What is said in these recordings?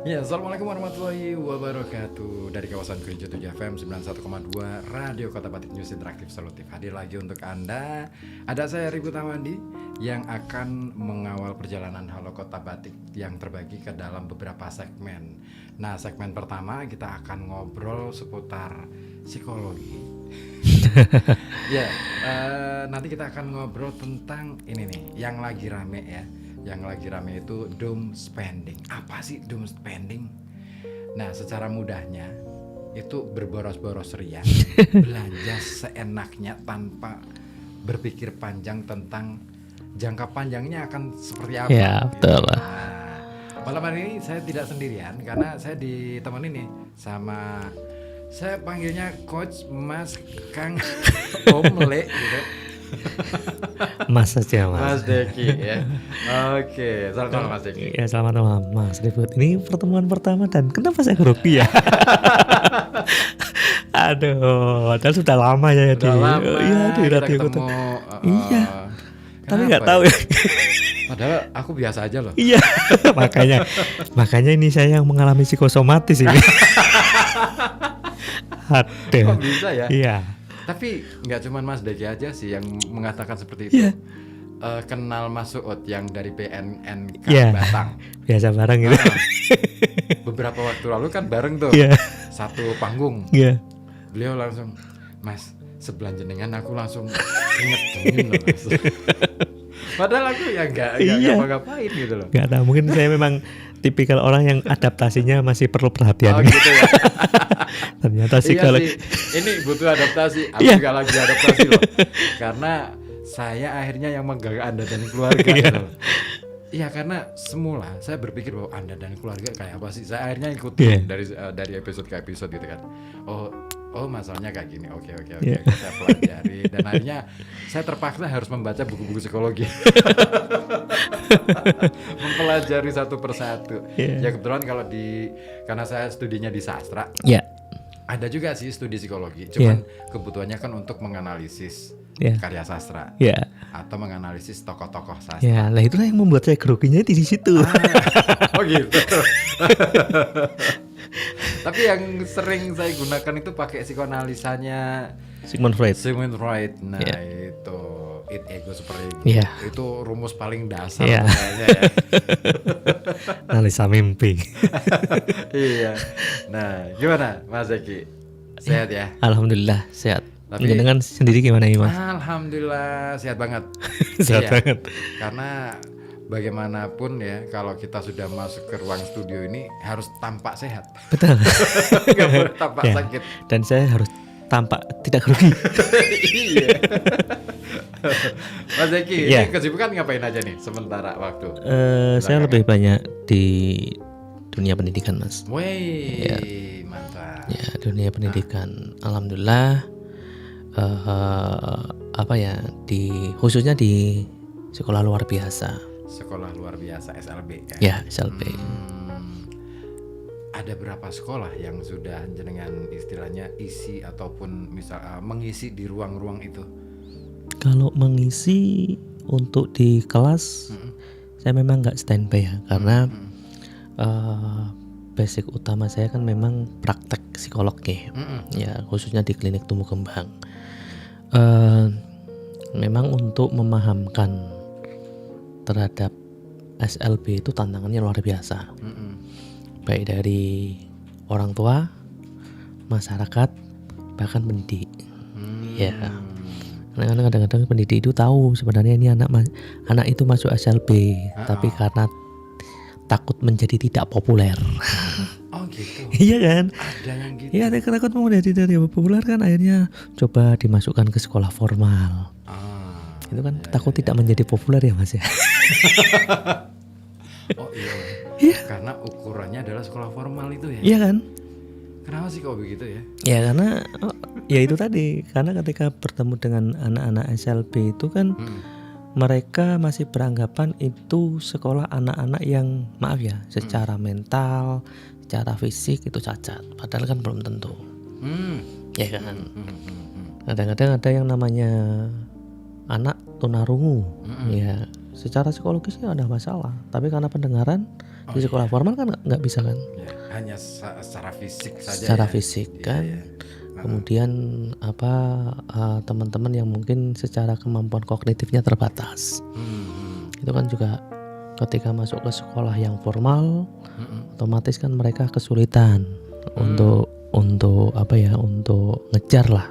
Ya, Assalamualaikum warahmatullahi wabarakatuh. Dari kawasan Gereja 7 FM 91,2 Radio Kota Batik News Interaktif Solutif. Hadir lagi untuk Anda. Ada saya Ribu Tawandi yang akan mengawal perjalanan Halo Kota Batik yang terbagi ke dalam beberapa segmen. Nah, segmen pertama kita akan ngobrol seputar psikologi. Ya, nanti kita akan ngobrol tentang ini nih, yang lagi rame ya. Yang lagi rame itu doom spending. Apa sih doom spending? Nah, secara mudahnya itu berboros-boros ria, belanja seenaknya tanpa berpikir panjang tentang jangka panjangnya akan seperti apa. Ya, betul lah. Nah, malam hari ini saya tidak sendirian karena saya ditemani nih sama, saya panggilnya Coach Mas Kang Omle gitu. Mas saja Mas Deki ya. Oke, selamat malam Mas Deki. Ya, selamat malam Mas Ribut. Ini pertemuan pertama dan kenapa saya grogi ya? Aduh, padahal sudah lama ya Udah lama Iya, di kita radio ketemu. Iya. Tapi nggak Kenapa tahu ya? ya. Padahal aku biasa aja loh. Iya. makanya ini saya yang mengalami psikosomatis ini. Aduh. Kok bisa ya? Iya. Tapi nggak cuma Mas Deki aja sih yang mengatakan seperti itu. Iya. Kenal Mas Suud yang dari PNNK Iya. Batang. Biasa bareng gitu. Beberapa waktu lalu kan bareng tuh. Iya. Satu panggung. Iya. Beliau langsung, Mas, sebelah jenengan aku langsung inget dingin loh Mas. Padahal aku ya nggak ngapa-ngapain gitu loh. Nggak tahu, mungkin saya memang tipikal orang yang adaptasinya masih perlu perhatian. Oh gitu ya. Ternyata sih Iya kalau sih, ini butuh adaptasi. Aku Iya. juga lagi adaptasi loh. Karena saya akhirnya yang mengganggu Anda dan keluarga gitu loh. Iya, karena semula saya berpikir bahwa Anda dan keluarga kayak apa sih. Saya akhirnya ikutin dari episode ke episode gitu kan. Oh masalahnya kayak gini. Oke. Yeah. Saya pelajari dan akhirnya saya terpaksa harus membaca buku-buku psikologi. Mempelajari satu persatu. Yeah. Ya kebetulan karena saya studinya di sastra. ya. Ada juga sih studi psikologi, cuman kebutuhannya kan untuk menganalisis karya sastra atau menganalisis tokoh-tokoh sastra. Ya, lah itulah yang membuat saya groginya di situ. Oh gitu. Tapi yang sering saya gunakan itu pakai psikoanalisanya Sigmund Freud. Nah itu id ego super ego. Iya. Itu rumus paling dasar Iya. kayaknya ya. Analisa mimpi. Iya. Nah, gimana Mas Eki? Sehat ya? Alhamdulillah sehat. Tapi- Dengan sendiri gimana nih Mas? Alhamdulillah sehat banget. Sehat Iya. banget. Karena bagaimanapun ya, kalau kita sudah masuk ke ruang studio ini harus tampak sehat. Betul. Nggak boleh tampak Ya. sakit. Dan saya harus tampak tidak grogi. Iya. Mas Zeki, Iya. ini kesibukan ngapain aja nih sementara waktu? Saya lebih banyak di dunia pendidikan Mas. Wey, Iya. mantap. Ya, dunia pendidikan. Alhamdulillah. Khususnya di sekolah luar biasa. Sekolah luar biasa SLB ya. Ya, SLB. Ada berapa sekolah yang sudah jenengan istilahnya isi ataupun misal mengisi di ruang-ruang itu? Kalau mengisi untuk di kelas, saya memang nggak standby ya, karena basic utama saya kan memang praktek psikolog ya, khususnya di klinik tumbuh kembang. Memang untuk memahamkan terhadap SLB itu tantangannya luar biasa, baik dari orang tua, masyarakat, bahkan pendidik. Ya. Karena kadang-kadang pendidik itu tahu sebenarnya ini anak itu masuk SLB, tapi karena takut menjadi tidak populer. Oh gitu. Iya kan? Ada yang gitu. Iya, takut menjadi tidak populer kan, akhirnya coba dimasukkan ke sekolah formal. Itu kan takut tidak menjadi populer ya Mas ya. Oh iya. Iya. Karena ukurannya adalah sekolah formal itu ya. Iya kan? Kenapa sih kok begitu ya? Ya karena ya itu tadi, karena ketika bertemu dengan anak-anak SLB itu kan mereka masih beranggapan itu sekolah anak-anak yang maaf ya, secara mental, secara fisik itu cacat, padahal kan belum tentu. Ya kan? Kadang-kadang ada yang namanya anak tunarungu, ya secara psikologis ya ada masalah, tapi karena pendengaran Di sekolah formal kan nggak bisa kan, Ya, hanya secara fisik saja. secara ya. fisik kan. Iya. Kemudian teman-teman yang mungkin secara kemampuan kognitifnya terbatas, itu kan juga ketika masuk ke sekolah yang formal, otomatis kan mereka kesulitan untuk ngejar lah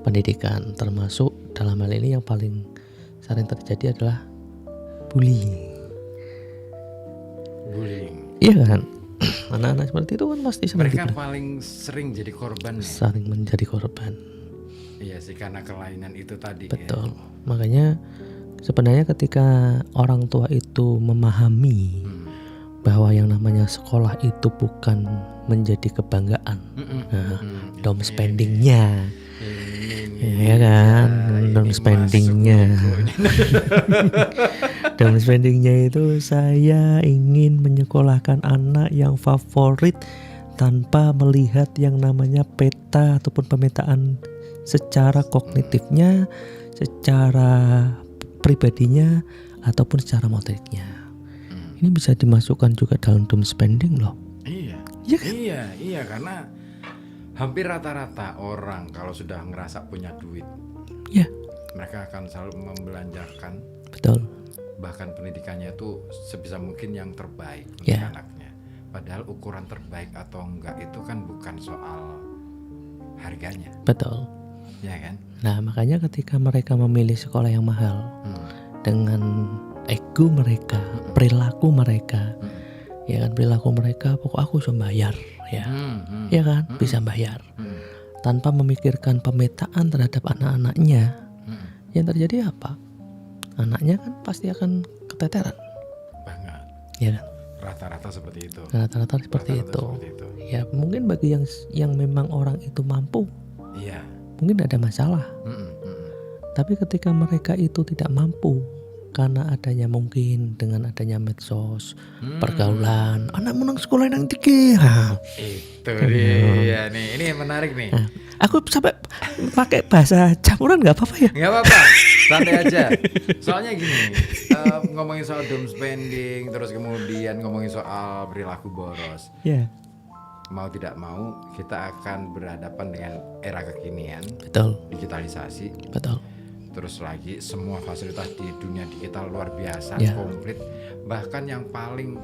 pendidikan, termasuk dalam hal ini yang paling sering terjadi adalah bullying. Iya kan, anak-anak seperti itu kan pasti Mereka paling sering jadi korban. sering menjadi korban. Iya sih, karena kelainan itu tadi. Betul. Makanya sebenarnya ketika orang tua itu memahami bahwa yang namanya sekolah itu bukan menjadi kebanggaan, dom spendingnya, ya kan, dom spendingnya, dom spendingnya itu saya ingin menyekolahkan anak yang favorit tanpa melihat yang namanya peta ataupun pemetaan secara kognitifnya, secara pribadinya ataupun secara motoriknya. Ini bisa dimasukkan juga dalam doom spending loh. Iya. Iya kan? Iya, karena hampir rata-rata orang kalau sudah ngerasa punya duit, Ya, mereka akan selalu membelanjakan, betul. bahkan pendidikannya itu sebisa mungkin yang terbaik untuk Ya. anaknya. Padahal ukuran terbaik atau enggak itu kan bukan soal harganya, Betul. ya kan? Nah, makanya ketika mereka memilih sekolah yang mahal dengan ego mereka, perilaku mereka, ya kan, perilaku mereka pokok aku bisa bayar, ya, ya kan, bisa bayar, tanpa memikirkan pemetaan terhadap anak-anaknya. Yang terjadi apa? Anaknya kan pasti akan keteteran, Banget. ya kan? Rata-rata seperti itu. Rata-rata seperti Rata-rata itu. seperti itu. Ya, mungkin bagi yang memang orang itu mampu, Iya. mungkin tidak ada masalah. Tapi ketika mereka itu tidak mampu, karena adanya mungkin dengan adanya medsos, pergaulan, anak menang sekolah yang tinggi. Itu dia nih. Ini yang menarik nih. Nah, aku sampai pakai bahasa campuran nggak apa-apa ya? Nggak apa-apa, santai aja. Soalnya gini, ngomongin soal doom spending, terus kemudian ngomongin soal perilaku boros. Ya, Mau tidak mau, kita akan berhadapan dengan era kekinian, betul, digitalisasi. betul. Terus lagi semua fasilitas di dunia digital luar biasa, Ya. komplit. Bahkan yang paling,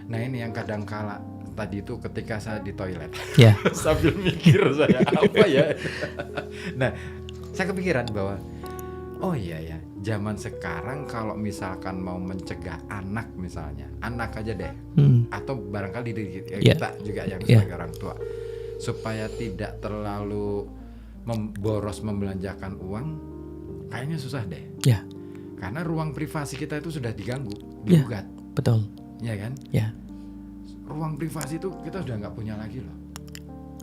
nah ini yang kadang kala tadi itu ketika saya di toilet Ya, sambil mikir saya apa ya. Nah, saya kepikiran bahwa oh iya ya, zaman sekarang kalau misalkan mau mencegah anak, misalnya anak aja deh, atau barangkali kita juga yang sebagai orang tua, supaya tidak terlalu boros membelanjakan uang, kayaknya susah deh. ya, Karena ruang privasi kita itu sudah diganggu, Ya. digugat, betul. ya kan? Ya, Ruang privasi itu kita sudah nggak punya lagi loh.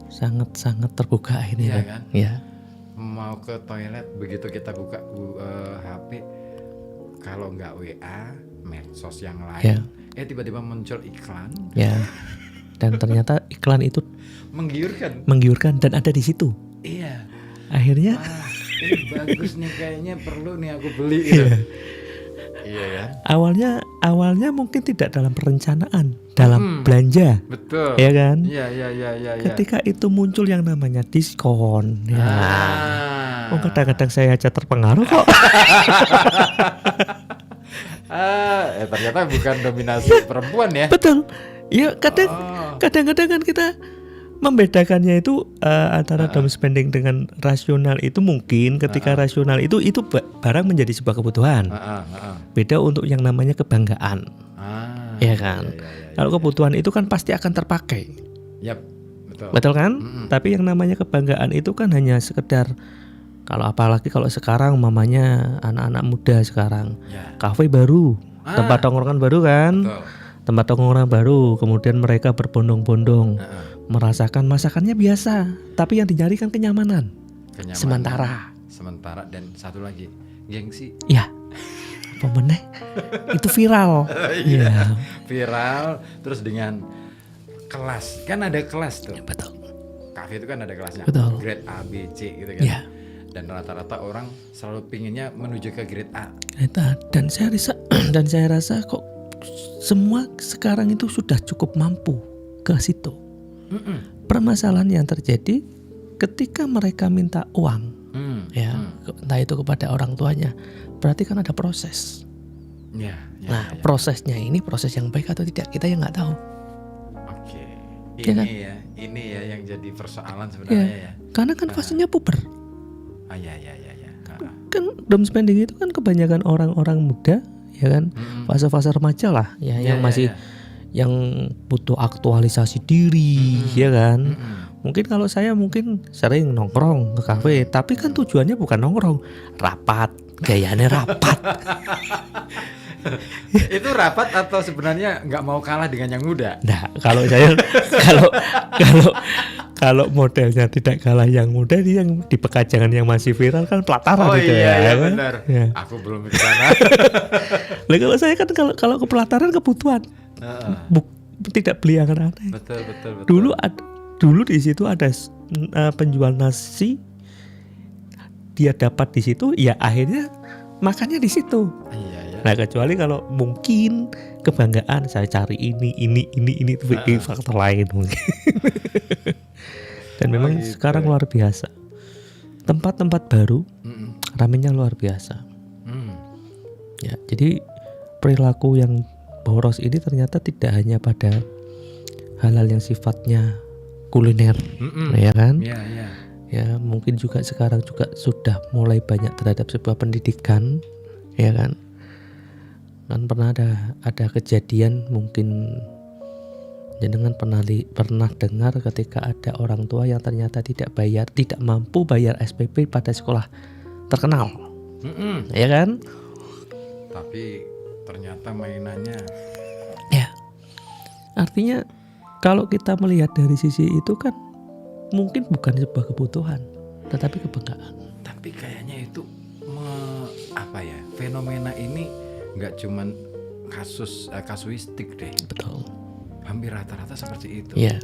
sangat-sangat terbuka ini. Iya ya. kan? Ya, Mau ke toilet, begitu kita buka HP, kalau nggak WA, medsos yang lain, tiba-tiba muncul iklan ya. Dan ternyata iklan itu menggiurkan. dan ada di situ. Iya. Akhirnya, Wah, ini bagus nih, kayaknya perlu nih aku beli gitu. Iya kan? awalnya mungkin tidak dalam perencanaan, dalam belanja, Betul. ya kan? Iya. Ketika itu muncul yang namanya diskon, ya. Oh, kadang-kadang saya aja terpengaruh kok. Ternyata bukan dominasi perempuan ya. Betul. Ya, kadang-kadang kan kita membedakannya itu antara doom spending dengan rasional itu mungkin ketika rasional itu barang menjadi sebuah kebutuhan. Beda untuk yang namanya kebanggaan. Ya kan? Iya. Kalau kebutuhan itu kan pasti akan terpakai. Yap, betul. Betul kan? Tapi yang namanya kebanggaan itu kan hanya sekedar, kalau apalagi kalau sekarang mamanya anak-anak muda sekarang, kafe baru, tempat tongkrongan baru kan? Betul. Tempat tongkrongan baru, kemudian mereka berbondong-bondong merasakan masakannya biasa, tapi yang dicari kan kenyamanan. Sementara dan satu lagi, gengsi. ya, apa meneh? Itu viral. Iya. Viral, terus dengan kelas, kan ada kelas tuh. Betul. Kafe itu kan ada kelasnya, Betul. grade A, B, C gitu kan. Ya. Dan rata-rata orang selalu pinginnya menuju ke grade A. Dan saya rasa kok semua sekarang itu sudah cukup mampu ke situ. Permasalahan yang terjadi ketika mereka minta uang, entah itu kepada orang tuanya, berarti kan ada proses. Prosesnya ini proses yang baik atau tidak, kita yang nggak tahu. Oke, Ya kan? ini ya yang jadi persoalan sebenarnya ya. Karena kan fasenya puber. Ya. Kan dom spending itu kan kebanyakan orang-orang muda, ya kan, fase-fase remaja lah, ya, yang masih yang butuh aktualisasi diri, ya kan. Mungkin kalau saya mungkin sering nongkrong ke kafe, tapi kan tujuannya bukan nongkrong, rapat, gayanya rapat. Itu rapat atau sebenarnya nggak mau kalah dengan yang muda? Nah, kalau saya kalau modelnya tidak kalah yang muda, dia yang di Pekajangan yang masih viral kan pelataran itu iya, kan? benar. Ya. Aku belum ke sana. Lah kalau saya kan kalau ke pelataran kebutuhan, tidak beli yang aneh. Betul. Dulu di situ ada penjual nasi, dia dapat di situ, ya akhirnya makannya di situ. Iya. Nah, kecuali kalau mungkin kebanggaan saya cari ini itu faktor lain mungkin. Dan memang gitu. sekarang luar biasa. Tempat-tempat baru ramenya luar biasa. Ya, jadi perilaku yang boros ini ternyata tidak hanya pada hal-hal yang sifatnya kuliner, ya kan? Iya. Ya, mungkin juga sekarang juga sudah mulai banyak terhadap sebuah pendidikan, ya kan? Kan pernah ada kejadian, mungkin jenengan pernah dengar ketika ada orang tua yang ternyata tidak mampu bayar SPP pada sekolah terkenal, ya kan? Tapi ternyata mainannya. Ya, artinya kalau kita melihat dari sisi itu kan mungkin bukan sebuah kebutuhan, tetapi kebanggaan. Tapi kayaknya itu fenomena ini nggak cuman kasuistik deh. Betul. Hampir rata-rata seperti itu. Iya.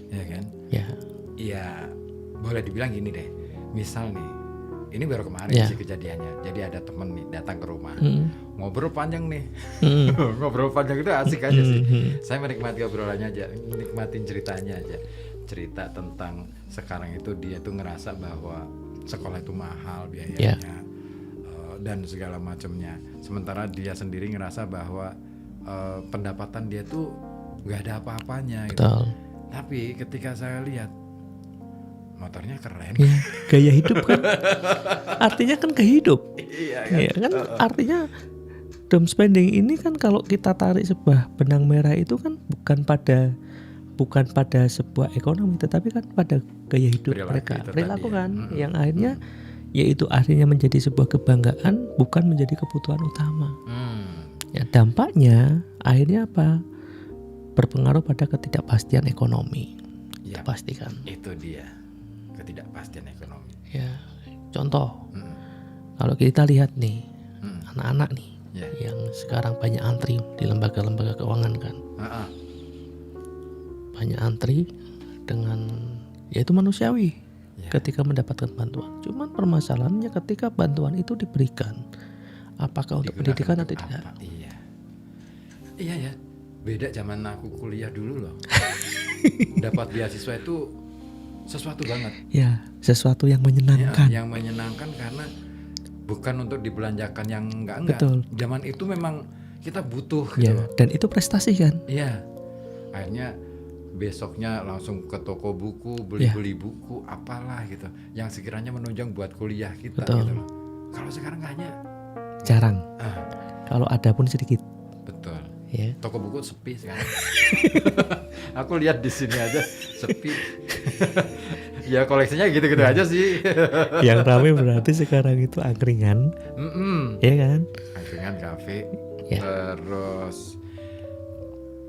Ya kan? Ya. Ya boleh dibilang gini deh. Misal nih, ini baru kemarin sih kejadiannya. Jadi ada temen nih datang ke rumah, ngobrol panjang nih. Ngobrol panjang itu asik aja sih. Saya menikmati obrolannya aja, nikmatin ceritanya aja. Cerita tentang sekarang itu dia tuh ngerasa bahwa sekolah itu mahal biayanya. Dan segala macamnya. Sementara dia sendiri ngerasa bahwa pendapatan dia tuh nggak ada apa-apanya. Gitu. Tapi ketika saya lihat motornya keren, gaya hidup kan, artinya kan gaya hidup. Iya kan, artinya dom spending ini kan kalau kita tarik sebuah benang merah itu kan bukan pada sebuah ekonomi, tetapi kan pada gaya hidup perilaku kan, yang akhirnya yaitu akhirnya menjadi sebuah kebanggaan, bukan menjadi kebutuhan utama. Ya, dampaknya akhirnya apa? Berpengaruh pada ketidakpastian ekonomi. Ya, pastikan. Itu dia, ketidakpastian ekonomi. Ya, contoh, kalau kita lihat nih anak-anak nih yang sekarang banyak antri di lembaga-lembaga keuangan kan, banyak antri dengan, yaitu manusiawi. Ketika mendapatkan bantuan, cuman permasalahannya ketika bantuan itu diberikan, apakah untuk pendidikan atau tidak? Iya ya, beda zaman aku kuliah dulu loh. Dapat beasiswa itu sesuatu banget. Ya, sesuatu yang menyenangkan. Yang menyenangkan karena bukan untuk dibelanjakan yang enggak. Betul. Zaman itu memang kita butuh ya, gitu. Dan itu prestasi kan? Iya. Akhirnya besoknya langsung ke toko buku, beli buku apalah gitu, yang sekiranya menunjang buat kuliah kita. Betul. Gitu loh. Kalau sekarang kayaknya jarang. Kalau ada pun sedikit. Betul. Ya. Toko buku sepi sekarang. Aku lihat di sini aja sepi. Ya koleksinya gitu-gitu aja sih. Yang ramai berarti sekarang itu angkringan. Iya kan? Angkringan, kafe. Terus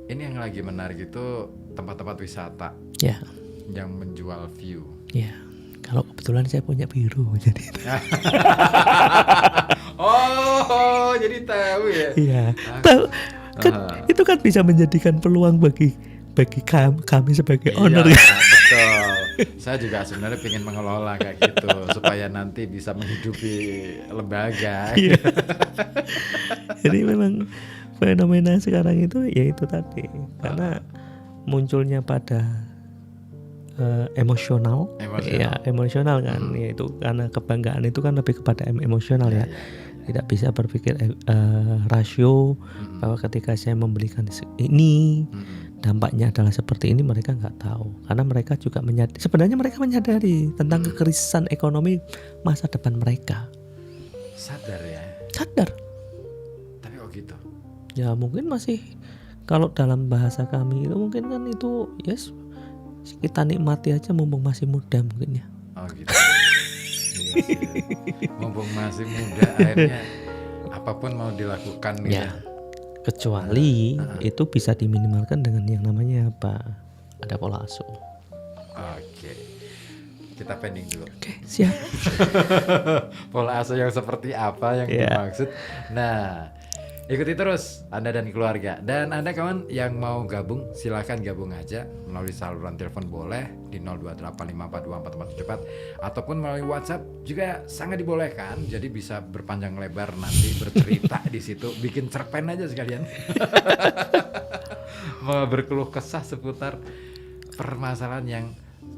ini yang lagi menarik itu tempat-tempat wisata. Ya. Yang menjual view. Ya. Kalau kebetulan saya punya biru jadi. Oh, jadi tahu ya? Iya. Tahu. Kan itu kan bisa menjadikan peluang bagi kami sebagai owner. Betul. Saya juga sebenarnya pengen mengelola kayak gitu supaya nanti bisa menghidupi lembaga. Iya. Jadi memang fenomena sekarang itu ya itu tadi, karena munculnya pada emosional ya, emosional kan, yaitu karena kebanggaan itu kan lebih kepada emosional ya. Tidak bisa berpikir rasio bahwa ketika saya membelikan ini dampaknya adalah seperti ini, mereka nggak tahu, karena mereka juga sebenarnya mereka menyadari tentang kekrisan ekonomi masa depan mereka. Sadar ya. Sadar. Tapi kok gitu? Ya mungkin masih, kalau dalam bahasa kami itu mungkin kan itu yes, kita nikmati aja mumpung masih muda mungkin ya. Oh gitu. Iya. Mumpung masih muda akhirnya apapun mau dilakukan gitu. Ya. Kecuali itu bisa diminimalkan dengan yang namanya apa? Ada pola asuh. Oke. Kita pending dulu. Oke, siap. Pola asuh yang seperti apa yang dimaksud? Nah, ikuti terus Anda dan keluarga. Dan Anda kawan yang mau gabung, silakan gabung aja melalui saluran telepon boleh di 0285424474 ataupun melalui WhatsApp juga sangat dibolehkan. Jadi bisa berpanjang lebar nanti bercerita di situ, bikin cerpen aja sekalian. Mau berkeluh kesah seputar permasalahan yang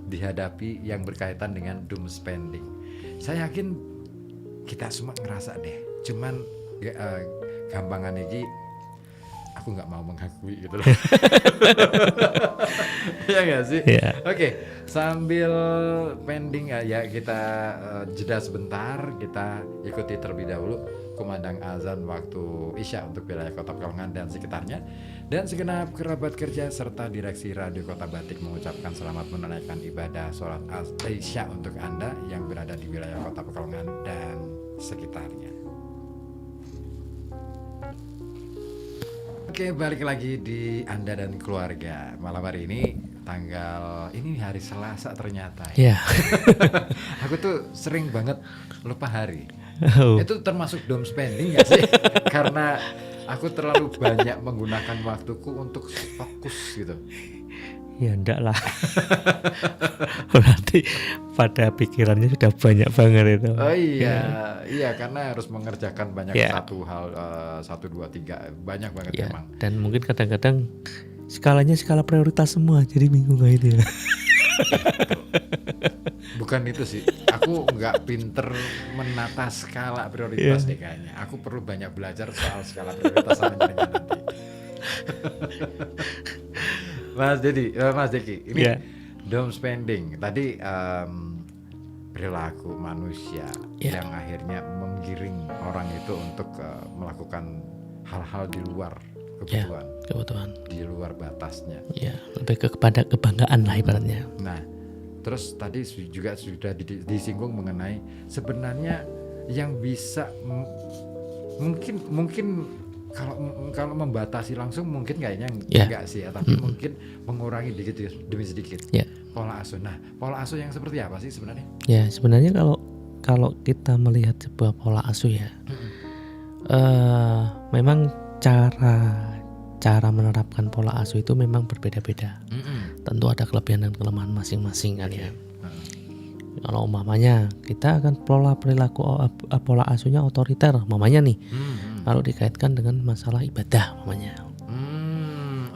dihadapi yang berkaitan dengan doom spending. Saya yakin kita semua ngerasa deh. Cuman gampangan ini aku nggak mau mengakui gitu loh. Ya nggak sih? Yeah. Oke, sambil pending ya kita jeda sebentar, kita ikuti terlebih dahulu kumandang azan waktu Isya untuk wilayah Kota Pekalongan dan sekitarnya. Dan segenap kerabat kerja serta direksi Radio Kota Batik mengucapkan selamat menunaikan ibadah sholat Isya untuk Anda yang berada di wilayah Kota Pekalongan dan sekitarnya. Oke, balik lagi di Anda dan keluarga. Malam hari ini ini hari Selasa ternyata. Ya. Aku tuh sering banget lupa hari. Oh. Itu termasuk doom spending gak sih? Karena aku terlalu banyak menggunakan waktuku untuk fokus gitu. Ya enggak lah. Berarti pada pikirannya sudah banyak banget itu. Oh iya, iya karena harus mengerjakan banyak satu hal, 1, 2, 3 banyak banget emang. Dan mungkin kadang-kadang skalanya skala prioritas semua, jadi bingung kayak itu ya. Bukan itu sih, aku nggak pinter menata skala prioritas deh kayaknya. Aku perlu banyak belajar soal skala prioritas nanti. Mas Deki, ini doom spending tadi perilaku manusia yang akhirnya menggiring orang itu untuk melakukan hal-hal di luar kebutuhan, di luar batasnya. Ya, lebih kepada kebanggaan lah ibaratnya. Nah, terus tadi juga sudah disinggung mengenai sebenarnya yang bisa mungkin kalau membatasi langsung mungkin kayaknya enggak sih ya, tapi mungkin mengurangi dikit demi sedikit. Pola asuh. Nah, pola asuh yang seperti apa sih sebenarnya? Ya, sebenarnya kalau kita melihat sebuah pola asuh ya, memang cara menerapkan pola asuh itu memang berbeda-beda. Tentu ada kelebihan dan kelemahan masing-masing kan ya. Kalau umpamanya kita akan pola asuhnya otoriter, umpamanya nih. Kalau dikaitkan dengan masalah ibadah umpamanya.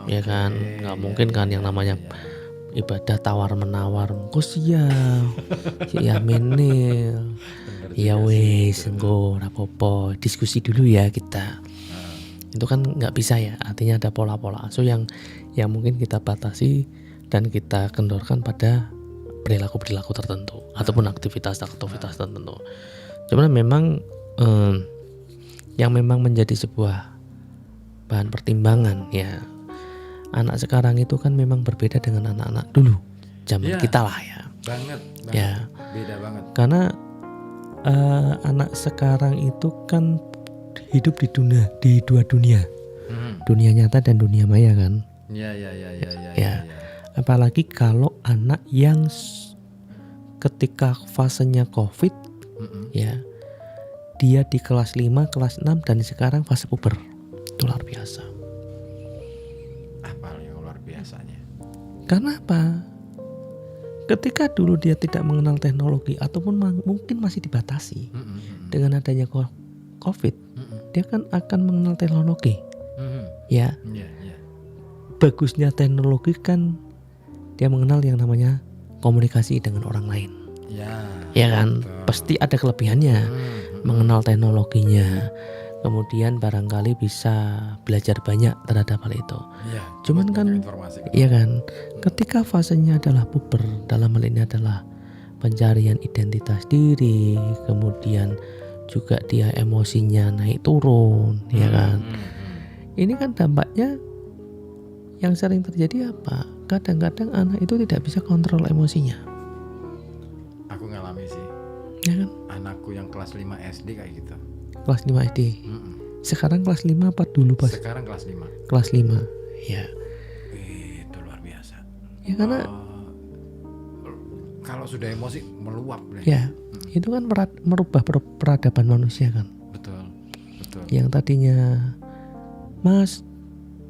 Ya kan, nggak mungkin kan yang namanya ibadah tawar menawar. Ya menil. Ya wes, engko rapopo, diskusi dulu ya kita. Itu kan nggak bisa ya. Artinya ada pola-pola asuh yang mungkin kita batasi dan kita kendorkan pada perilaku tertentu ataupun aktivitas tertentu. Cuman memang yang memang menjadi sebuah bahan pertimbangan ya, anak sekarang itu kan memang berbeda dengan anak-anak dulu zaman kita lah ya. Banget. Ya. Beda banget. Karena anak sekarang itu kan hidup di dua dunia, dunia nyata dan dunia maya kan. Ya. Apalagi kalau anak yang ketika fasenya COVID, ya dia di kelas 5, kelas 6 dan sekarang fase puber. Itu luar biasa. Apa yang luar biasanya? Karena apa? Ketika dulu dia tidak mengenal teknologi ataupun mungkin masih dibatasi dengan adanya COVID, dia kan akan mengenal teknologi. Ya, Iya, iya. bagusnya teknologi kan dia mengenal yang namanya komunikasi dengan orang lain. Ya kan, betul. pasti ada kelebihannya mengenal teknologinya. Kemudian barangkali bisa belajar banyak terhadap hal itu. Iya, Cuman dapat kan, banyak informasi. iya kan, ketika fasenya adalah puber, dalam hal ini adalah pencarian identitas diri, kemudian juga dia emosinya naik turun, ya kan. Ini kan dampaknya yang sering terjadi apa? Kadang-kadang anak itu tidak bisa kontrol emosinya, Aku ngalami sih. ya kan? Anakku yang kelas 5 SD kayak gitu. Kelas 5 SD. Sekarang kelas 5 apa dulu pas? Sekarang kelas 5. Kelas 5. Ya. Itu luar biasa. Ya karena Kalau sudah emosi meluap deh. ya, itu kan merubah peradaban manusia kan. Betul. Betul. Yang tadinya, Mas,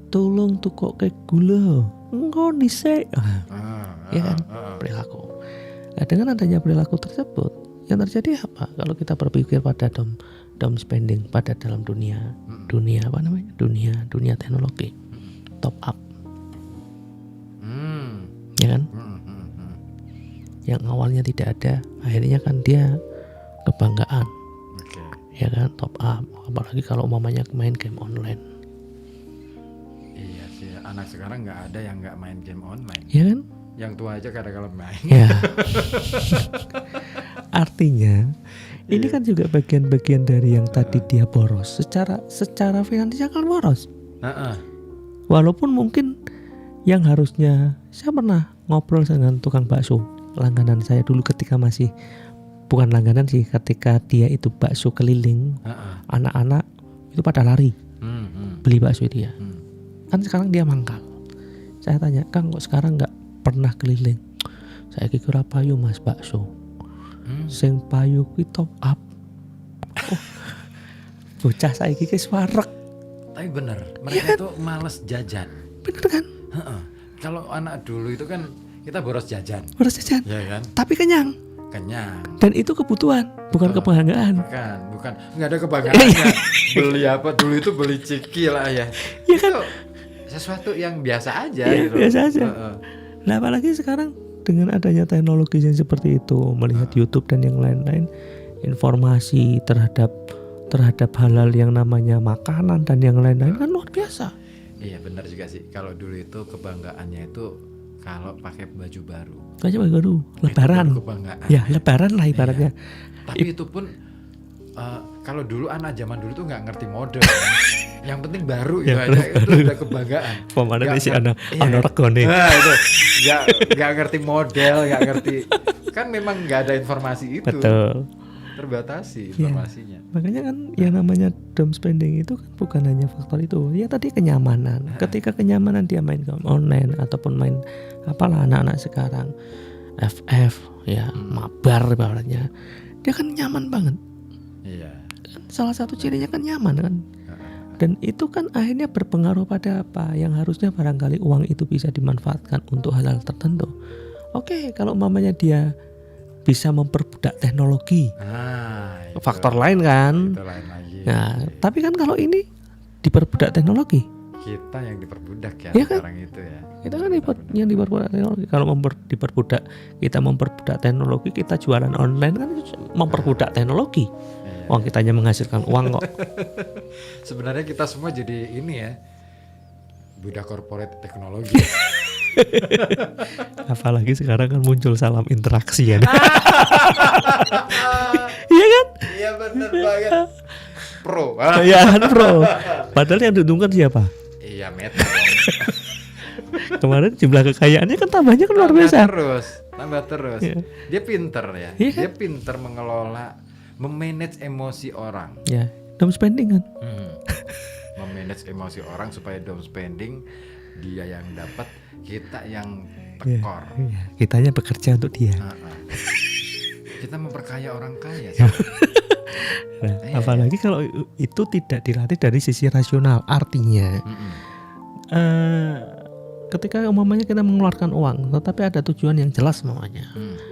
tolong tukok ke gula. Engkau dhisik. Ya kan? Perilaku. Nah, dengan adanya perilaku tersebut, yang terjadi apa? Kalau kita berpikir pada dom spending pada dalam dunia apa namanya? Dunia teknologi. Top up. Ya kan? Yang awalnya tidak ada, akhirnya kan dia kebanggaan. Oke. Ya kan? Top up. Apalagi kalau umpamanya main game online. Iya sih, anak sekarang nggak ada yang nggak main game online. Ya kan? Yang tua aja kadang-kadang main. Ya. Artinya ini kan juga bagian-bagian dari yang tadi dia boros. Secara finansial kan boros. Walaupun mungkin yang harusnya, saya pernah ngobrol dengan tukang bakso langganan saya dulu ketika masih, bukan langganan sih, ketika dia itu bakso keliling, anak-anak itu pada lari beli bakso itu ya. Kan sekarang dia mangkal. Saya tanya, Kang, kok sekarang nggak pernah keliling? Saya kira payu Mas bakso. Sing payu kuwi top up. Bocah saiki ki wareg. Tapi bener, mereka tuh males jajan. Bener kan? Kalau anak dulu itu kan kita boros jajan. Boros jajan. Ya kan? Tapi kenyang. Kenyang. Dan itu kebutuhan, bukan kebanggaan. Bukan. Nggak ada kebanggaannya. Beli apa dulu itu beli ciki lah ya. Iya kan? Itu sesuatu yang biasa aja Iya, gitu. biasa aja. Nah, apalagi sekarang dengan adanya teknologi yang seperti itu, melihat YouTube dan yang lain-lain, informasi terhadap hal-hal yang namanya makanan dan yang lain-lain kan luar biasa. Iya benar juga sih. Kalau dulu itu kebanggaannya itu kalau pakai baju baru. Baju baru, lebaran. Itu kebanggaan. Ya, lebaran lah ibaratnya. Tapi itu pun kalau dulu anak zaman dulu tuh nggak ngerti model. Kan? Yang penting baru itu aja itu udah kebanggaan. Pemana sih anak regone. Nah, itu nggak ngerti model, nggak ngerti. Kan memang nggak ada informasi itu. Betul. Terbatasi informasinya. Makanya kan yang namanya dom spending itu kan bukan hanya faktor itu. Ya tadi kenyamanan. Ketika kenyamanan dia main game online ataupun main apalah anak-anak sekarang FF ya, mabar ibaratnya. Dia kan nyaman banget. Iya. Salah satu cirinya kan nyaman kan. Dan itu kan akhirnya berpengaruh pada apa? Yang harusnya barangkali uang itu bisa dimanfaatkan untuk hal-hal tertentu. Oke, kalau umpamanya dia bisa memperbudak teknologi, faktor lain kan. Itu lain lagi. Nah, tapi kan kalau ini diperbudak teknologi, Kita yang diperbudak ya, ya kan? sekarang itu ya. Kita kan yang diperbudak teknologi. Kalau diperbudak, kita memperbudak teknologi, kita jualan online kan memperbudak teknologi. Uang kita hanya menghasilkan uang kok. Sebenarnya kita semua jadi ini ya, budak corporate teknologi. Apalagi sekarang kan muncul salam interaksi ya. Iya kan? Iya benar banget. Pro. Iya kan pro. Padahal yang diuntungkan siapa? Iya Meta dong. Kemarin jumlah kekayaannya kan tambahnya kan luar biasa. Tambah terus. Iya. Dia pinter ya. Iya kan? Dia pinter mengelola, memanage emosi orang. Ya, dom spending kan. Memanage emosi orang supaya dom spending dia yang dapat, kita yang tekor. Iya. Kitanya bekerja untuk dia. Kita memperkaya orang kaya. Nah, apalagi kalau itu tidak dilatih dari sisi rasional, artinya ketika umpamanya kita mengeluarkan uang, tetapi ada tujuan yang jelas umpamanya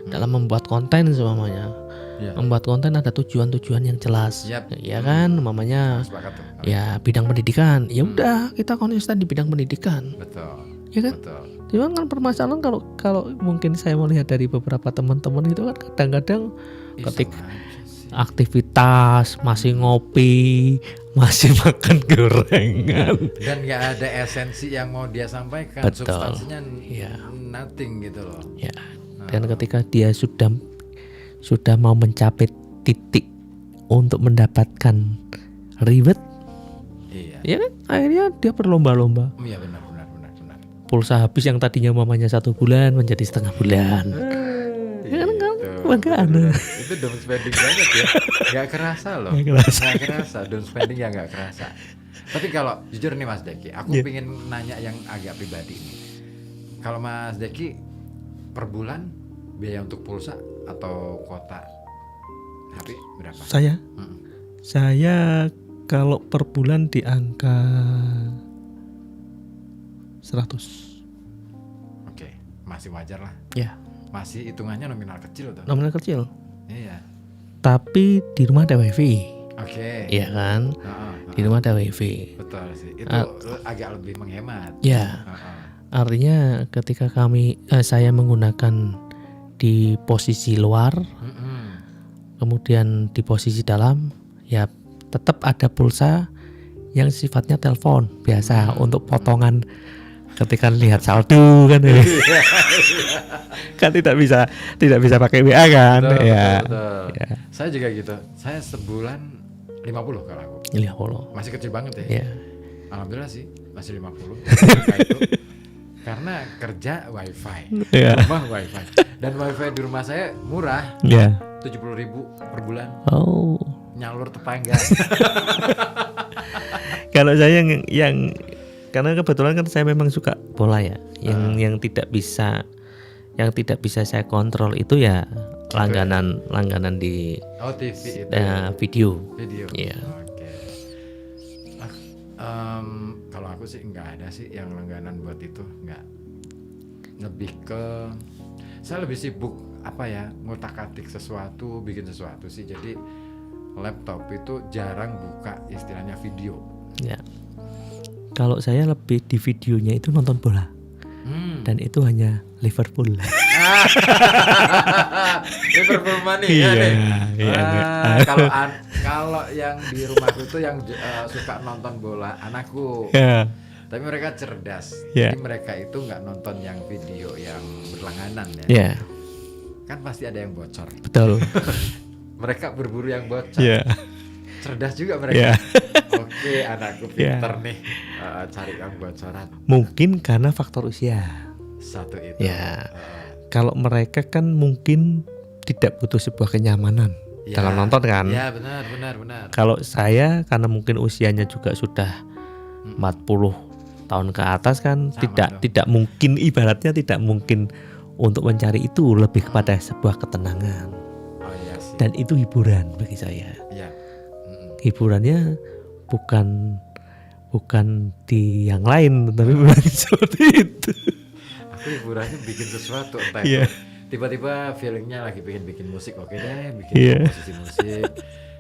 dalam membuat konten umpamanya. Iya. Membuat konten ada tujuan-tujuan yang jelas, Yap. ya kan, umpamanya Sepakat tuh. ya bidang pendidikan, ya udah kita konsisten di bidang pendidikan, Betul. ya kan. Betul. Cuman kan permasalahan kalau mungkin saya melihat dari beberapa teman-teman itu kan kadang-kadang ketika Sama aja sih. aktivitas masih ngopi, masih makan gorengan. Dan nggak ada esensi yang mau dia sampaikan, Betul. substansinya Iya. nothing gitu loh. Ya. Dan ketika dia sudah mau mencapai titik untuk mendapatkan reward, Iya. ya kan, akhirnya dia berlomba-lomba. Iya benar. Pulsa habis yang tadinya mamanya 1 bulan menjadi setengah bulan. Ya kan, kebanggaan. Itu down spending banget ya. Gak kerasa loh. Nggak Gak kerasa. Down spending ya gak kerasa. Tapi kalau jujur nih Mas Deki, aku Iya. pengen nanya yang agak pribadi nih. Kalau Mas Deki per bulan biaya untuk pulsa atau kuota HP berapa? Saya kalau per bulan di angka 100. Oke, masih wajar lah. Ya, Masih hitungannya nominal kecil tuh. nominal kecil. Iya. Tapi di rumah ada wifi. Oke. Iya kan? Heeh, Di rumah ada wifi. betul sih. Itu agak lebih menghemat. Ya, Heeh. artinya ketika saya menggunakan di posisi luar, Mm-mm. kemudian di posisi dalam, ya tetap ada pulsa yang sifatnya telepon biasa untuk potongan ketika lihat saldo kan. Kan tidak bisa pakai WA kan. Betul, Ya. betul. Ya. Saya juga gitu. Saya sebulan 50 kalau aku. 50. Masih kecil banget ya. Ya. Alhamdulillah sih masih 50. Itu. Karena kerja wifi, Ya. rumah wifi. Dan wifi di rumah saya murah, Ya. 70.000 per bulan. Oh. Nyalur tetangga. Kalau saya yang karena kebetulan kan saya memang suka bola ya. Yang tidak bisa saya kontrol itu ya langganan di Oh TV itu. video. Video. Iya. Oke. Kalau aku sih nggak ada sih yang langganan buat itu, nggak. Lebih ke saya lebih sibuk ngutak-atik sesuatu, bikin sesuatu sih. Jadi laptop itu jarang buka istilahnya video. Ya. Kalau saya lebih di videonya itu nonton bola. Dan itu hanya Liverpool. Liverpool money Iya, ya nih. iya, Kalau yang di rumahku itu yang suka nonton bola anakku. Ya. Tapi mereka cerdas. Ya. Jadi mereka itu nggak nonton yang video yang berlangganan ya. Ya, Kan pasti ada yang bocor. betul. Mereka berburu yang bocor. Ya. Cerdas juga mereka. Ya. Oke, anakku pinter nih cari yang bocoran. Mungkin karena faktor usia. Satu itu. Ya. Kalau mereka kan mungkin tidak butuh sebuah kenyamanan dalam nonton kan. Ya benar. Kalau saya karena mungkin usianya juga sudah 40 tahun ke atas kan, Sama tidak mungkin, ibaratnya tidak mungkin untuk mencari itu, lebih kepada sebuah ketenangan. Oh iya sih. Dan itu hiburan bagi saya. Iya. Hiburannya bukan di yang lain, tapi memang seperti itu. Aku hiburannya bikin sesuatu entah Iya. itu tiba-tiba feelingnya lagi pengen bikin musik, oke deh bikin Iya. komposisi musik.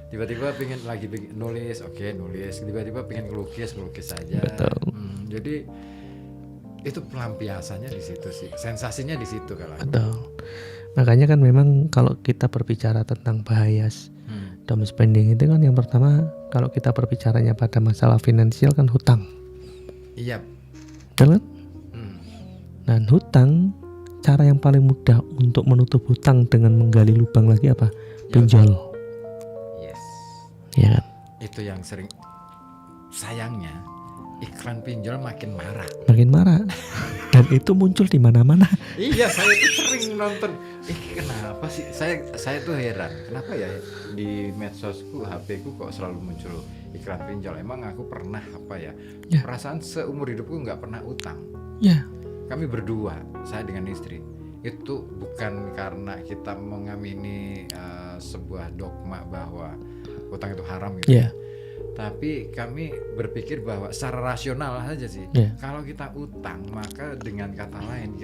Tiba-tiba pengen lagi bikin nulis, oke nulis. Tiba-tiba pengen ngelukis saja. Betul. Jadi itu pelampiasannya di situ sih, sensasinya di situ kalau aku. Betul. Makanya kan memang kalau kita berbicara tentang bahaya down spending itu kan yang pertama, kalau kita berbicaranya pada masalah finansial kan hutang. Iya. Betul kan? Dan hutang, cara yang paling mudah untuk menutup hutang dengan menggali lubang lagi apa? Pinjol. Yes. Ya kan? Itu yang sering, sayangnya iklan pinjol makin marah. Makin marah. Dan itu muncul di mana-mana. Iya, saya tuh sering nonton. Kenapa sih? Saya tuh heran. Kenapa ya di medsosku, HP-ku kok selalu muncul iklan pinjol? Emang aku pernah Ya. Perasaan seumur hidupku nggak pernah utang. Ya. Kami berdua, saya dengan istri. Itu bukan karena kita mengamini sebuah dogma bahwa utang itu haram gitu. Ya. Tapi kami berpikir bahwa secara rasional saja sih. Iya. Kalau kita utang, maka dengan kata lain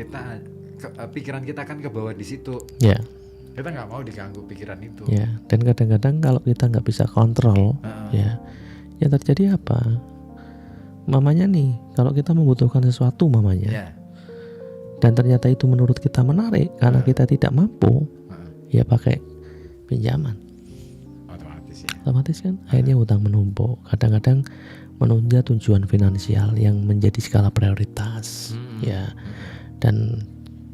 pikiran kita akan kebawa di situ. Ya, Kita nggak mau diganggu pikiran itu. ya. Dan kadang-kadang kalau kita nggak bisa kontrol, ya, yang terjadi apa? Mamanya nih, kalau kita membutuhkan sesuatu mamanya, Ya. dan ternyata itu menurut kita menarik karena kita tidak mampu, ya pakai pinjaman. Otomatis kan akhirnya utang menumpuk. Kadang-kadang menunda tujuan finansial yang menjadi skala prioritas, ya. Dan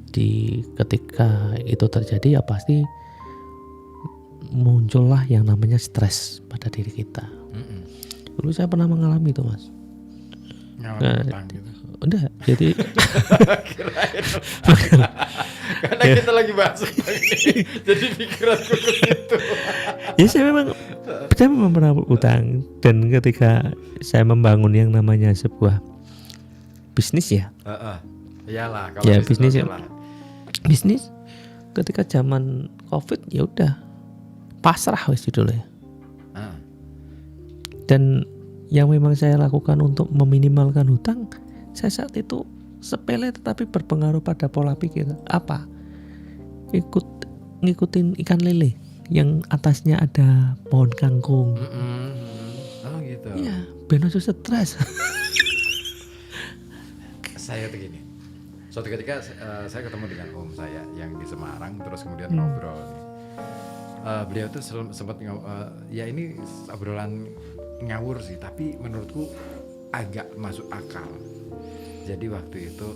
ketika itu terjadi ya pasti muncullah yang namanya stres pada diri kita. Dulu saya pernah mengalami itu, Mas. Ngalamin utang gitu. Udah, jadi Karena kita lagi bahas utang ini, jadi pikiranku ke situ. ya saya memang pernah utang, dan ketika saya membangun yang namanya sebuah bisnis ya. Iyalah kalau Ya, bisnis oke ya. lah. Bisnis ketika zaman Covid ya udah pasrah wis dulu ya. Dan yang memang saya lakukan untuk meminimalkan hutang, saya saat itu sepele tetapi berpengaruh pada pola pikir. Apa? Ngikutin ikan lele yang atasnya ada pohon kangkung. Oh gitu. Iya, ben ojo stres. Saya tuh gini. Suatu ketika saya ketemu dengan om saya yang di Semarang, terus kemudian ngobrol nih. Beliau tuh sempat ya ini obrolan ngawur sih, tapi menurutku agak masuk akal. Jadi waktu itu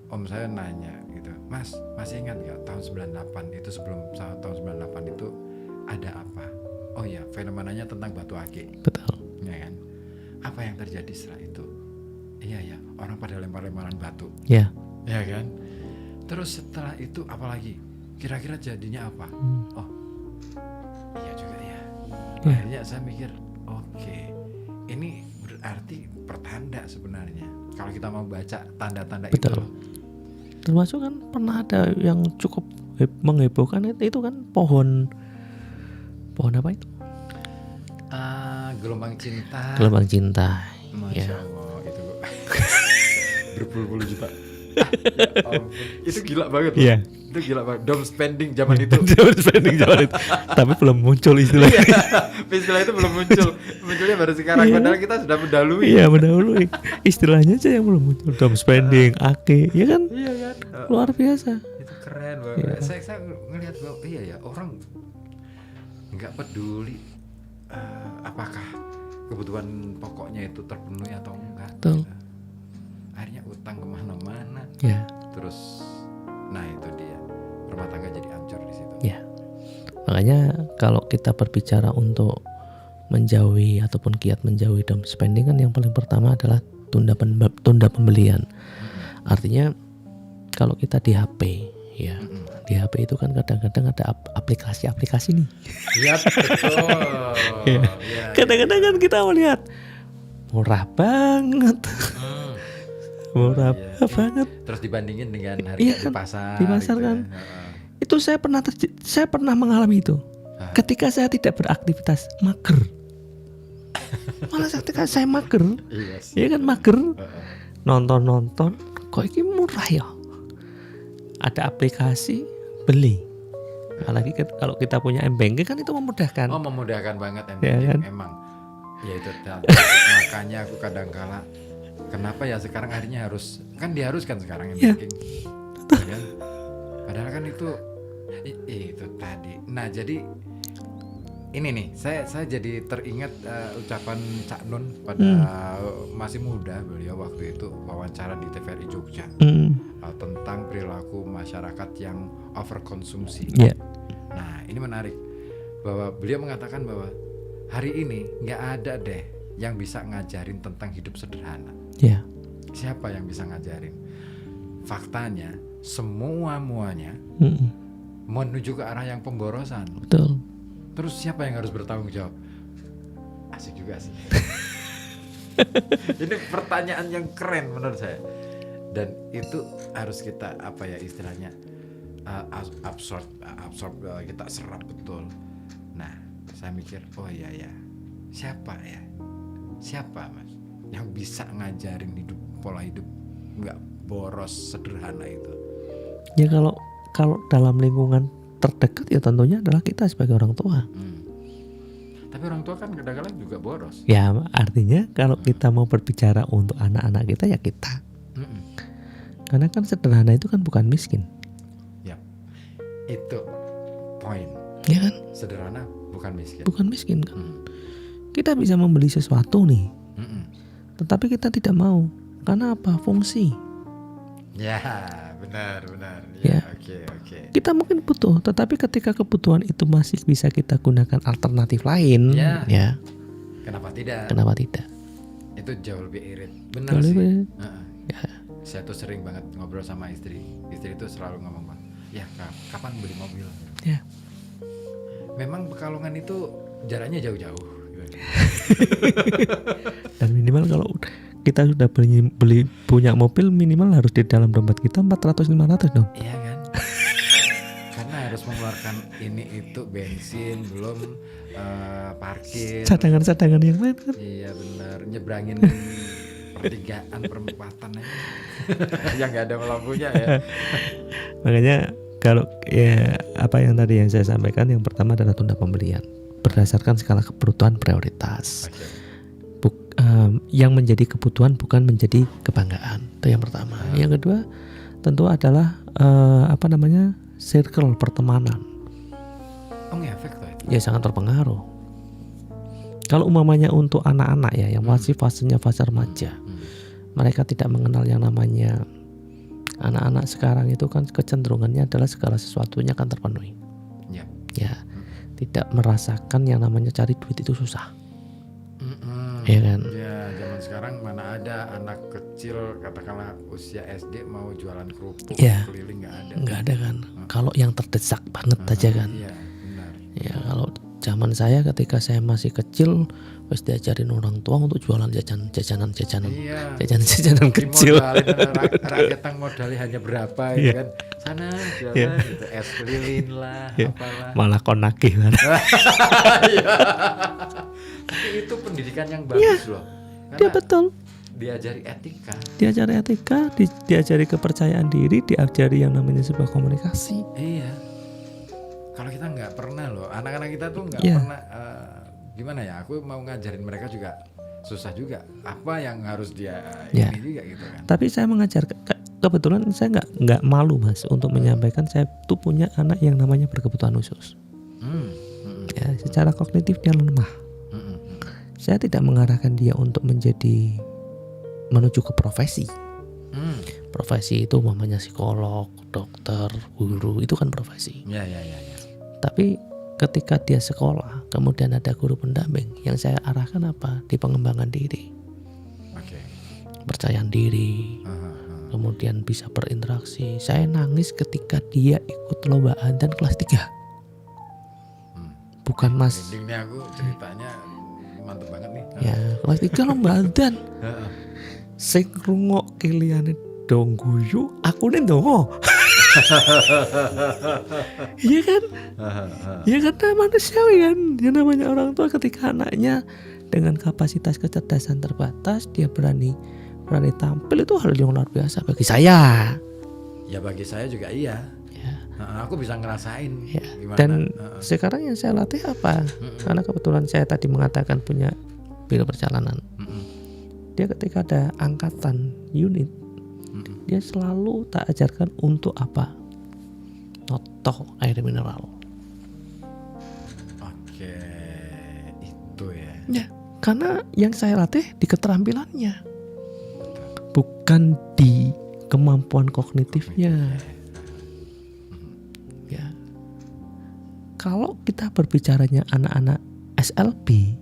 om saya nanya gitu, Mas, masih ingat gak tahun 98 itu, sebelum tahun 98 itu ada apa? Oh iya, fenomenanya tentang batu akik. Betul. Ya kan? Apa yang terjadi setelah itu? Iya ya, orang pada lempar-lemparan batu. Ya. Ya kan? Terus setelah itu apa lagi? Kira-kira jadinya apa? Oh, iya juga ya. Akhirnya saya mikir, oke, ini berarti pertanda sebenarnya. Kalau kita mau baca tanda-tanda itu. Betul. Termasuk kan pernah ada yang cukup menghebohkan itu kan pohon apa itu? Gelombang cinta. Gelombang cinta. Masya Ya. Allah, itu berpuluh-puluh juta. Ya ampun. Itu gila banget loh. Iya. Itu gila banget. Dom spending zaman itu. Spending zaman itu. Tapi belum muncul istilahnya. Istilah itu belum muncul. Munculnya baru sekarang. Iya. Padahal kita sudah mendahului. Iya, mendahului. Istilahnya aja yang belum muncul. Dom spending, ake, ya kan? Iya kan? Luar biasa. Itu keren banget. Iya. Saya ngelihat bahwa iya ya, orang nggak peduli apakah kebutuhan pokoknya itu terpenuhi atau enggak. Betul. Gitu. Akhirnya utang kemana-mana. Ya. Terus, nah itu dia, rumah tangga jadi hancur di situ. Ya. Makanya kalau kita berbicara untuk menjauhi ataupun kiat menjauhi dom spending kan yang paling pertama adalah tunda pembelian. Artinya kalau kita di HP ya, di HP itu kan kadang-kadang ada aplikasi-aplikasi nih. Iya betul. Ya. Ya, Kadang-kadang kan kita melihat murah banget. Murah banget. Terus dibandingin dengan harga Iya di kan, pasar. di pasar gitu kan. ya. Itu saya pernah mengalami itu. Ketika saya tidak beraktivitas, mager. Malah ketika saya mager, Iya sih. ya kan mager, nonton, kok ini murah ya. Ada aplikasi beli. Apalagi kalau kita punya M-Banking kan itu memudahkan. Oh, memudahkan banget Ya kan? emang. Ya itu tadi. Makanya aku kadang kala kenapa ya sekarang akhirnya diharuskan sekarang M-Banking. Ya kan? Padahal kan itu tadi. Nah, jadi ini nih, saya jadi teringat ucapan Cak Nun pada masih muda, beliau waktu itu wawancara di TVRI Jogja tentang perilaku masyarakat yang overkonsumsi. Ya. Nah, ini menarik bahwa beliau mengatakan bahwa hari ini nggak ada deh yang bisa ngajarin tentang hidup sederhana. Ya. Siapa yang bisa ngajarin? Faktanya semuanya menuju ke arah yang pemborosan. Betul. Terus siapa yang harus bertanggung jawab? Asik juga sih. Ini pertanyaan yang keren menurut saya. Dan itu harus kita istilahnya absorb kita serap betul. Nah, saya mikir oh iya ya, siapa ya? Siapa Mas yang bisa ngajarin pola hidup nggak boros sederhana itu? Ya kalau dalam lingkungan terdekat ya tentunya adalah kita sebagai orang tua. Tapi orang tua kan kadang-kadang juga boros. Ya artinya kalau kita mau berbicara untuk anak-anak kita ya kita. Karena kan sederhana itu kan bukan miskin. Ya, itu poin. Ya kan? Sederhana bukan miskin. Bukan miskin kan. Kita bisa membeli sesuatu nih. Tetapi kita tidak mau. Karena apa? Fungsi. Ya, benar. Ya. Oke. Kita mungkin butuh, tetapi ketika kebutuhan itu masih bisa kita gunakan alternatif lain, ya. Kenapa tidak? Itu jauh lebih irit. Benar sih. Ya. Saya tuh sering banget ngobrol sama istri. Istri itu selalu ngomong, "Bang, ya kapan beli mobil?" Ya. Memang Pekalongan itu jaraknya jauh-jauh. Dan minimal kalau kita sudah beli punya mobil, minimal harus di dalam dompet kita 400-500 dong. Iya kan? Karena harus mengeluarkan ini itu bensin, belum parkir. Cadangan-cadangan yang lain kan. Iya benar, nyebrangin pertigaan perempatan aja. Yang nggak ada lampunya ya. Makanya kalau ya apa yang tadi yang saya sampaikan, yang pertama adalah tunda pembelian berdasarkan skala kebutuhan prioritas. Yang menjadi kebutuhan bukan menjadi kebanggaan. Itu yang pertama. Yang kedua tentu adalah circle pertemanan. Ngefek tuh itu. Ya sangat terpengaruh. Kalau umpamanya untuk anak-anak ya yang masih fasenya fase remaja, mereka tidak mengenal yang namanya anak-anak sekarang itu kan kecenderungannya adalah segala sesuatunya akan terpenuhi. Ya, tidak merasakan yang namanya cari duit itu susah. Ya kan? Ya, zaman sekarang mana ada anak kecil katakanlah usia SD mau jualan kerupuk keliling, nggak ada kan. Kalau yang terdesak banget aja kan. Iya, benar. Ya kalau zaman saya ketika saya masih kecil wis diajarin orang tua untuk jualan jajanan kecil. Rakyat modalnya hanya berapa gitu kan. Sana jualan gitu, es lilin lah, apalah. Malah konaki kan. Tapi itu pendidikan yang bagus loh. Dia betul. Diajari etika, diajari kepercayaan diri, diajari yang namanya sebuah komunikasi. Iya. Kalau kita nggak pernah loh, anak-anak kita tuh nggak pernah. Gimana ya? Aku mau ngajarin mereka juga susah juga. Apa yang harus dia ini juga gitu kan. Tapi saya mengajar, kebetulan saya nggak malu Mas untuk menyampaikan saya tuh punya anak yang namanya berkebutuhan khusus. Ya, secara kognitif dia lemah. Saya tidak mengarahkan dia untuk menuju ke profesi. Profesi itu umpamanya psikolog, dokter, guru, itu kan profesi. Ya. Tapi ketika dia sekolah, kemudian ada guru pendamping, yang saya arahkan apa? Di pengembangan diri. Percayaan diri. Kemudian bisa berinteraksi. Saya nangis ketika dia ikut lomba adzan kelas 3. Bukan Mas. Ini aku ceritanya mantep banget nih. Ya, kelas 3 lomba adzan. Sing ngrungokke liyane dong guyu, aku nih ndonga. Iya kan? Ya karena manusiawi kan. Yang namanya orang tua ketika anaknya dengan kapasitas kecerdasan terbatas, dia berani tampil, itu hal yang luar biasa bagi saya. Ya bagi saya juga iya. Aku bisa ngerasain gimana. Dan sekarang yang saya latih apa? Karena kebetulan saya tadi mengatakan punya biro perjalanan. Dia ketika ada angkatan unit, dia selalu tak ajarkan untuk apa? Noto air mineral. Oke, itu ya. Ya, karena yang saya latih di keterampilannya, bukan di kemampuan kognitifnya. Ya, kalau kita berbicaranya anak-anak SLB,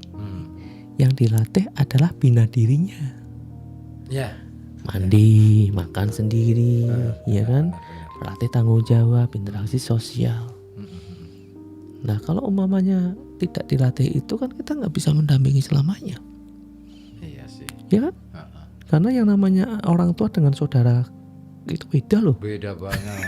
yang dilatih adalah bina dirinya. Ya. Mandi, makan sendiri, ya kan? Latih tanggung jawab, interaksi sosial. Nah, kalau umpamanya tidak dilatih itu kan kita nggak bisa mendampingi selamanya. Iya sih. Ya kan? Karena yang namanya orang tua dengan saudara itu beda loh. Beda banget.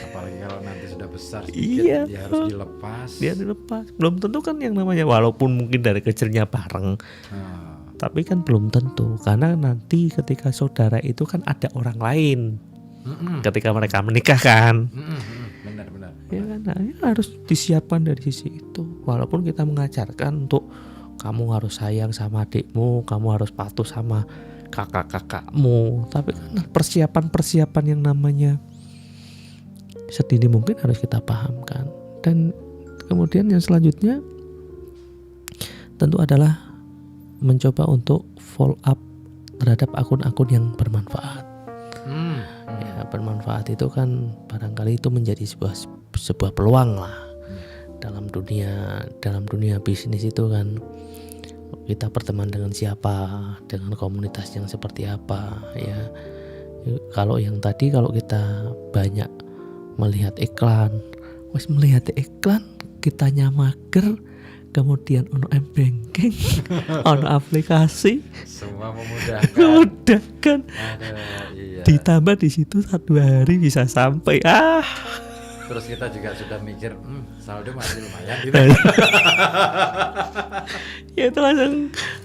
Apalagi kalau nanti sudah besar sedikit, Iya. dia harus dilepas. Dia dilepas. Belum tentu kan yang namanya, walaupun mungkin dari kecilnya bareng, Ah, tapi kan belum tentu, karena nanti ketika saudara itu kan ada orang lain ketika mereka menikah kan. benar. Ya kan, nah, ya harus disiapkan dari sisi itu. Walaupun kita mengajarkan untuk kamu harus sayang sama adikmu, kamu harus patuh sama kakak-kakakmu, tapi kan persiapan-persiapan yang namanya sedini mungkin harus kita pahamkan. Dan kemudian yang selanjutnya tentu adalah mencoba untuk follow up terhadap akun-akun yang bermanfaat. Ya, bermanfaat itu kan barangkali itu menjadi sebuah peluang lah dalam dunia bisnis itu kan. Kita berteman dengan siapa, dengan komunitas yang seperti apa ya. Kalau yang tadi, kalau kita banyak melihat iklan, kitanya mager, kemudian ono m-banking, ono aplikasi, Semua memudahkan. Aduh, iya. ditambah di situ 1 hari bisa sampai. Terus kita juga sudah mikir, saldo masih lumayan gitu. Ya itu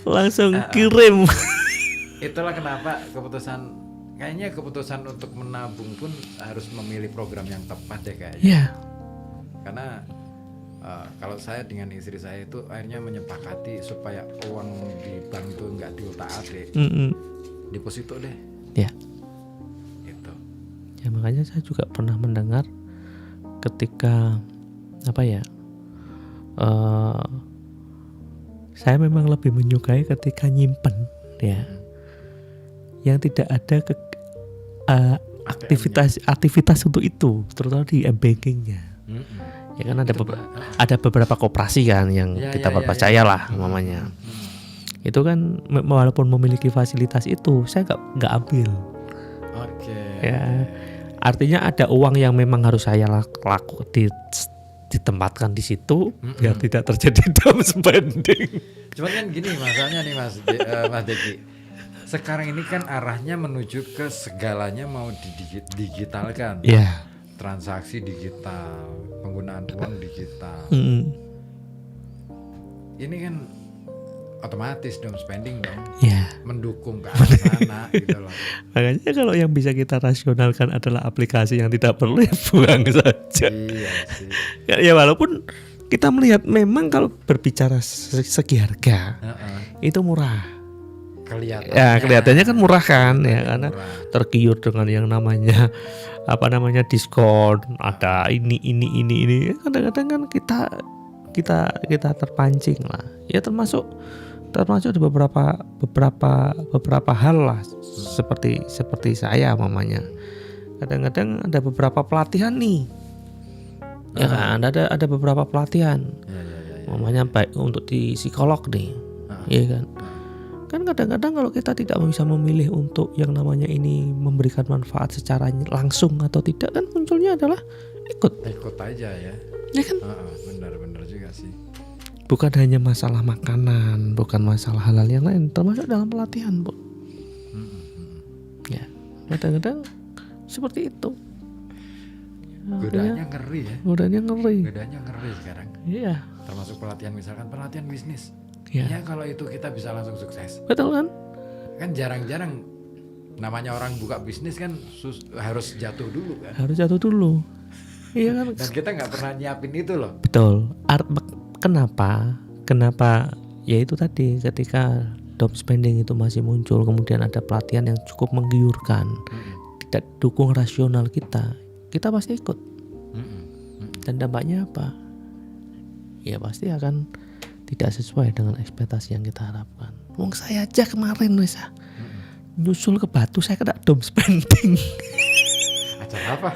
langsung kirim. Itulah kenapa kayaknya keputusan untuk menabung pun harus memilih program yang tepat ya kayaknya. Ya, Karena kalau saya dengan istri saya itu akhirnya menyepakati supaya uang di bank itu nggak diutak-atik, deposito deh. ya. Gitu. Ya makanya saya juga pernah mendengar ketika saya memang lebih menyukai ketika nyimpen ya, yang tidak ada aktivitas untuk itu, terutama di m-bankingnya. Ya kan ada beberapa koperasi kan yang kita percaya lah mamanya. Itu kan walaupun memiliki fasilitas itu, saya nggak ambil. Oke. Ya, artinya ada uang yang memang harus saya ditempatkan di situ biar tidak terjadi dump spending. Cuman kan gini masalahnya nih Mas Deki. Sekarang ini kan arahnya menuju ke segalanya mau digitalkan. Iya. Transaksi digital, penggunaan uang digital. Ini kan otomatis dong spending dong. Iya. Mendukung ke arah sana gitu loh. Makanya kalau yang bisa kita rasionalkan adalah aplikasi yang tidak perlu, ya buang saja. Iya sih. Ya walaupun kita melihat memang kalau berbicara segi harga itu murah. Kelihatannya kan murah kan ya, karena tergiur dengan yang namanya diskon, ada ini. Kadang-kadang kan kita terpancing lah. Ya termasuk ada beberapa hal lah seperti saya mamanya. Kadang-kadang ada beberapa pelatihan nih. Ya kan, ada beberapa pelatihan. Mamanya baik untuk di psikolog nih. Iya kan. Kan kadang-kadang kalau kita tidak bisa memilih untuk yang namanya ini memberikan manfaat secara langsung atau tidak, kan munculnya adalah ikut aja ya. Ya kan? Benar juga sih. Bukan hanya masalah makanan, bukan masalah hal-hal yang lain, termasuk dalam pelatihan, Bu. Ya, kadang-kadang seperti itu. Godaannya ngeri ya. Godaannya ngeri sekarang. Iya. Termasuk pelatihan, misalkan pelatihan bisnis. Ya. Ya kalau itu kita bisa langsung sukses. Betul kan? Kan jarang-jarang namanya orang buka bisnis kan harus jatuh dulu kan. Harus jatuh dulu. Iya kan? Dan kita nggak pernah nyiapin itu loh. Betul. Kenapa? Ya itu tadi, ketika dump spending itu masih muncul, kemudian ada pelatihan yang cukup menggiurkan, tidak dukung rasional kita pasti ikut. Dan dampaknya apa? Ya pasti akan tidak sesuai dengan ekspektasi yang kita harapkan. Wong saya aja kemarin nyusul ke Batu, saya kena dump spending. Acara apa?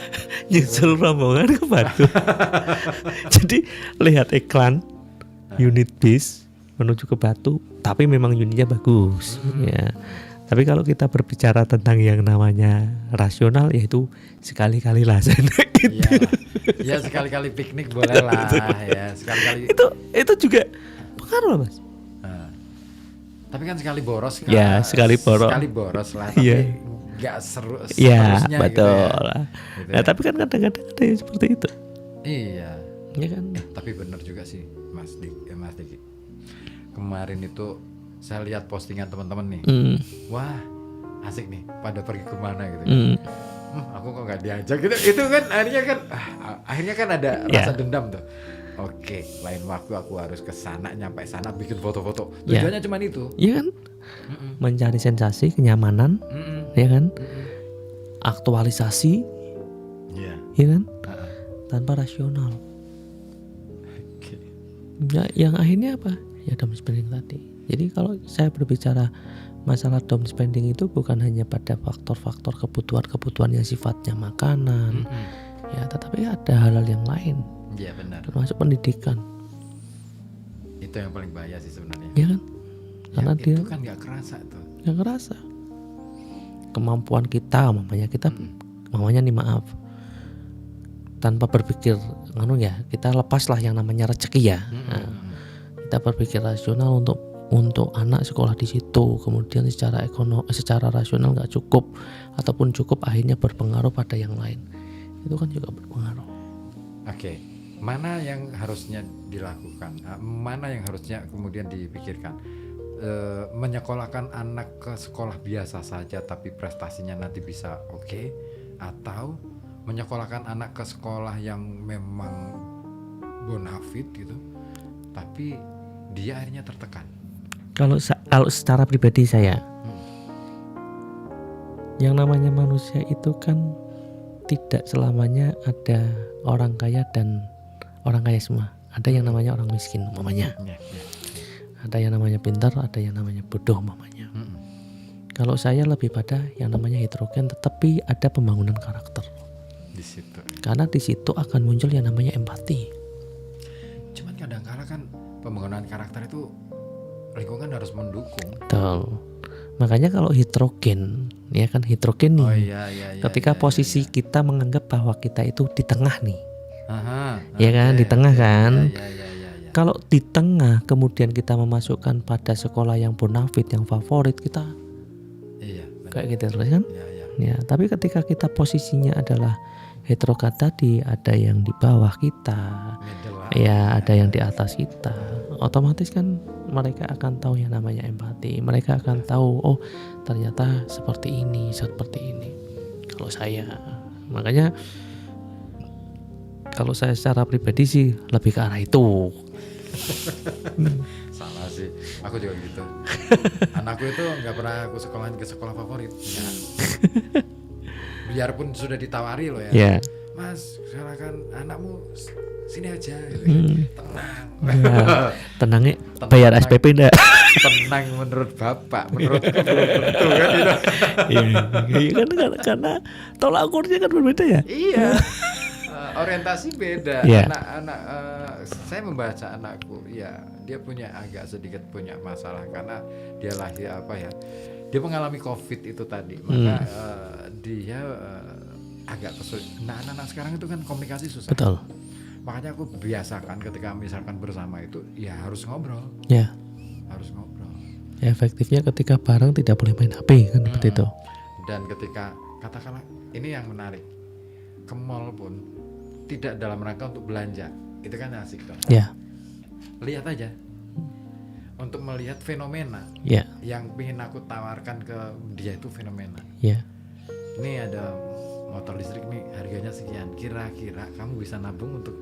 Nyusul rombongan ke Batu. Jadi lihat iklan unit bis menuju ke Batu, tapi memang unitnya bagus. Ya. Tapi kalau kita berbicara tentang yang namanya rasional, yaitu sekali-kali lah saya naik gitu. Ya sekali-kali piknik boleh lah ya. Sekali-kali itu juga pengaruh, Mas. Tapi kan sekali boros kan. Ya, sekali boros lah, tapi nggak seru ya, seterusnya betul gitu ya. lah. Nah, tapi kan kadang-kadang ada yang seperti itu. Iya. ya kan? Tapi bener juga sih Mas Diki. Kemarin itu saya lihat postingan teman-teman nih. Wah, asik nih, pada pergi kemana gitu. Aku kok nggak diajak gitu. Itu kan akhirnya kan ada rasa dendam tuh. Oke, lain waktu aku harus ke sana, nyampe sana bikin foto-foto. Tujuannya cuma itu. Iya kan? Mencari sensasi, kenyamanan, ya kan? Aktualisasi, ya kan? Tanpa rasional. Ya, yang akhirnya apa? Ya down spending tadi. Jadi kalau saya berbicara masalah down spending itu bukan hanya pada faktor-faktor kebutuhan yang sifatnya makanan, ya, tetapi ada hal-hal yang lain. Iya benar. Termasuk pendidikan. Itu yang paling bahaya sih sebenarnya. Ya kan? Karena itu dia kan nggak kerasa tuh. Nggak kerasa. Kemampuan kita, mamanya nih maaf. Tanpa berpikir kita lepaslah yang namanya rezeki ya. Nah, kita berpikir rasional untuk anak sekolah di situ, kemudian secara rasional nggak cukup ataupun cukup, akhirnya berpengaruh pada yang lain. Itu kan juga berpengaruh. Oke, mana yang harusnya dilakukan? Mana yang harusnya kemudian dipikirkan? Menyekolahkan anak ke sekolah biasa saja tapi prestasinya nanti bisa oke, atau menyekolahkan anak ke sekolah yang memang bonafit gitu tapi dia akhirnya tertekan? Kalau secara pribadi saya, yang namanya manusia itu kan tidak selamanya ada orang kaya dan orang kaya semua. Ada yang namanya orang miskin umpamanya. Ada yang namanya pintar, ada yang namanya bodoh umpamanya. Kalau saya lebih pada yang namanya heterogen, tetapi ada pembangunan karakter di situ. Karena di situ akan muncul yang namanya empati. Cuman kadang-kala kan pembangunan karakter itu lingkungan harus mendukung. Betul. Makanya kalau heterogen, ya kan heterogen nih. Ketika posisi kita menganggap bahwa kita itu di tengah nih. Ya kan, di tengah kan. Kalau di tengah kemudian kita memasukkan pada sekolah yang bonafit, yang favorit, kita kayak gitu terus kan. Ya, tapi ketika kita posisinya adalah heterogen tadi, ada yang di bawah kita, ya ada yang di atas kita, otomatis kan mereka akan tahu yang namanya empati. Mereka akan tahu, oh ternyata seperti ini. Kalau saya, makanya kalau saya secara pribadi sih lebih ke arah itu. Salah sih, aku juga gitu. Anakku itu nggak pernah aku sekolahin ke sekolah favorit. Ya. Biarpun sudah ditawari loh ya. Mas, silakan anakmu sini aja gitu. Tenang. Tenangnya bayar SPP enggak? Tenang menurut bapak, menurutku belum tentu kan gitu. Iya kan, karena tolak ukurnya kan berbeda ya. Iya. Orientasi beda. Anak-anak saya membaca anakku, ya dia agak sedikit punya masalah karena dia lahir dia mengalami COVID itu tadi, maka dia agak kesulitan. Nah, anak-anak sekarang itu kan komunikasi susah. Betul. Makanya aku biasakan ketika misalkan bersama itu ya harus ngobrol. Ya. Harus ngobrol. Ya, efektifnya ketika bareng tidak boleh main HP kan seperti itu. Dan ketika katakanlah ini yang menarik, ke mall pun tidak dalam rangka untuk belanja, itu kan asik dong. Ya. Lihat aja, untuk melihat fenomena. Ya. Yang ingin aku tawarkan ke dia itu fenomena. Ya. Ini ada motor listrik nih, harganya sekian. Kira-kira kamu bisa nabung untuk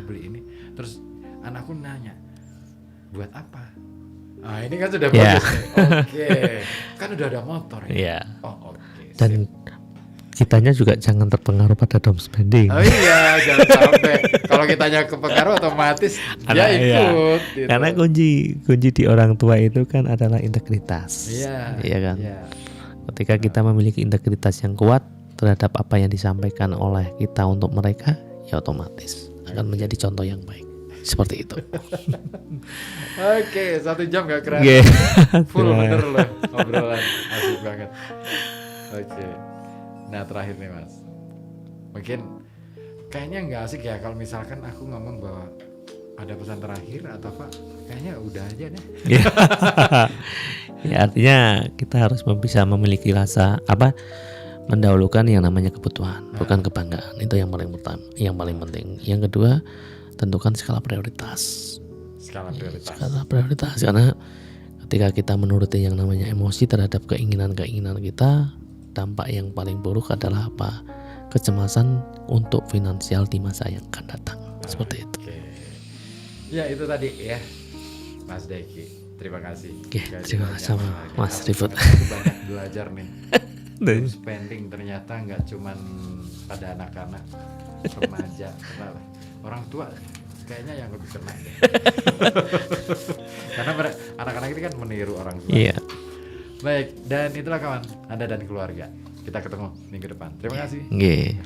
beli ini? Terus anakku nanya, buat apa? Ah, ini kan sudah bagus nih. Oke. Kan udah ada motor ya. Oh, oke. Dan kitanya juga jangan terpengaruh pada down spending. Oh iya, jangan sampai. Kalau kitanya kepengaruh otomatis dia ikut. Gitu. Karena kunci di orang tua itu kan adalah integritas. Iya kan. Ketika kita memiliki integritas yang kuat terhadap apa yang disampaikan oleh kita untuk mereka, ya otomatis akan menjadi contoh yang baik. Seperti itu. Oke, 1 jam gak kerasa. Full bener loh obrolan, asik banget. Oke. Nah terakhir nih Mas, mungkin kayaknya nggak asik ya kalau misalkan aku ngomong bahwa ada pesan terakhir atau apa, kayaknya udah aja deh. Ya artinya kita harus bisa memiliki mendahulukan yang namanya kebutuhan, bukan kebanggaan. Itu yang paling pertama, yang paling penting. Yang kedua, tentukan skala prioritas. Skala Prioritas, karena ketika kita menuruti yang namanya emosi terhadap keinginan-keinginan kita, dampak yang paling buruk adalah apa? Kecemasan untuk finansial di masa yang akan datang. Seperti itu. Oke. Ya itu tadi ya, Mas Deki. Terima kasih. Oke, terima kasih sama Mas Rifut. Banyak belajar nih. Spending ternyata nggak cuman pada anak-anak, remaja, orang tua kayaknya yang lebih kena deh. Karena anak-anak ini kan meniru orang tua. Iya. Baik, dan itulah kawan, Anda dan keluarga. Kita ketemu minggu depan. Terima kasih. Nggih.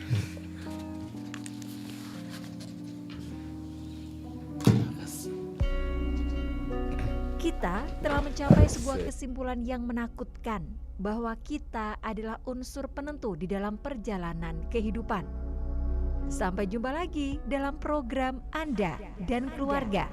Kita telah mencapai sebuah kesimpulan yang menakutkan bahwa kita adalah unsur penentu di dalam perjalanan kehidupan. Sampai jumpa lagi dalam program Anda dan Keluarga.